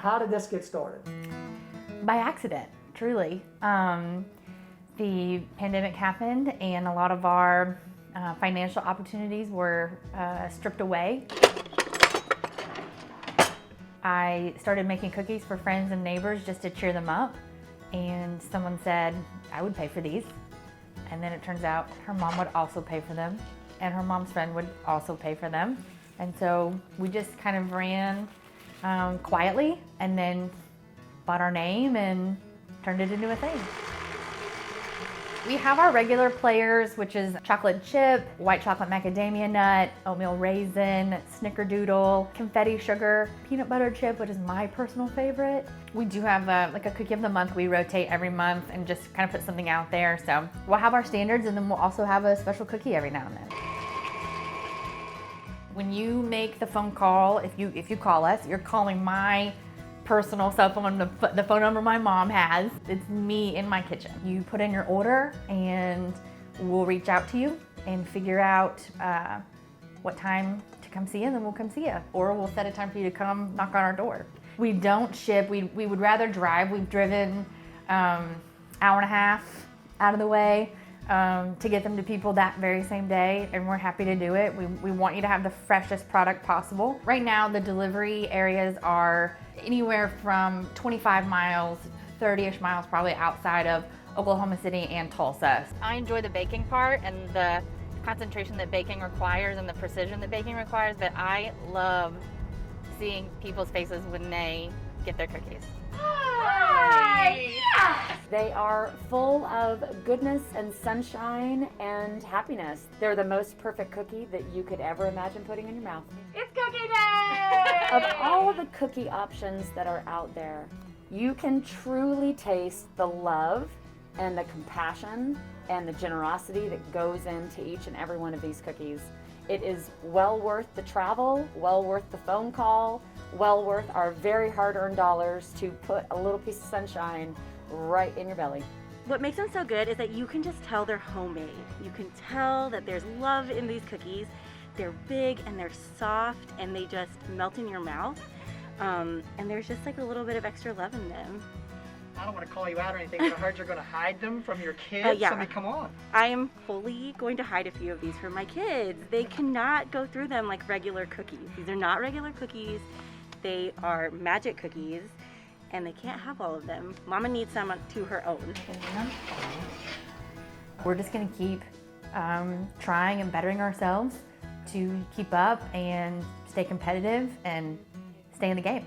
How did this get started? By accident, truly. The pandemic happened and a lot of our financial opportunities were stripped away. I started making cookies for friends and neighbors just to cheer them up, and someone said, I would pay for these. And then it turns out her mom would also pay for them, and her mom's friend would also pay for them. And so we just kind of ran quietly and then bought our name and turned it into a thing. We have our regular players, which is chocolate chip, white chocolate macadamia nut, oatmeal raisin, snickerdoodle, confetti sugar, peanut butter chip, which is my personal favorite. We do have like a cookie of the month. We rotate every month and just kind of put something out there. So we'll have our standards, and then we'll also have a special cookie every now and then. When you make the phone call, if you call us, you're calling my personal cell phone, the phone number my mom has. It's me in my kitchen. You put in your order and we'll reach out to you and figure out what time to come see you, and then we'll come see you. Or we'll set a time for you to come knock on our door. We don't ship. We would rather drive. We've driven hour and a half out of the way to get them to people that very same day, and we're happy to do it. We want you to have the freshest product possible. Right now, the delivery areas are anywhere from 25 miles, 30-ish miles probably outside of Oklahoma City and Tulsa. I enjoy the baking part and the concentration that baking requires and the precision that baking requires, but I love seeing people's faces when they get their cookies. Hi! Yeah! They are full of goodness and sunshine and happiness. They're the most perfect cookie that you could ever imagine putting in your mouth. It's cookie day! Of all the cookie options that are out there, you can truly taste the love and the compassion and the generosity that goes into each and every one of these cookies. It is well worth the travel, well worth the phone call, well worth our very hard-earned dollars to put a little piece of sunshine right in your belly. What makes them so good is that you can just tell they're homemade. You can tell that there's love in these cookies. They're big and they're soft and they just melt in your mouth. And there's just like a little bit of extra love in them. I don't want to call you out or anything, but I heard you're going to hide them from your kids. Yeah. I mean, come on. I am fully going to hide a few of these from my kids. They cannot go through them like regular cookies. These are not regular cookies. They are magic cookies, and they can't have all of them. Mama needs some to her own. We're just going to keep trying and bettering ourselves to keep up and stay competitive and stay in the game.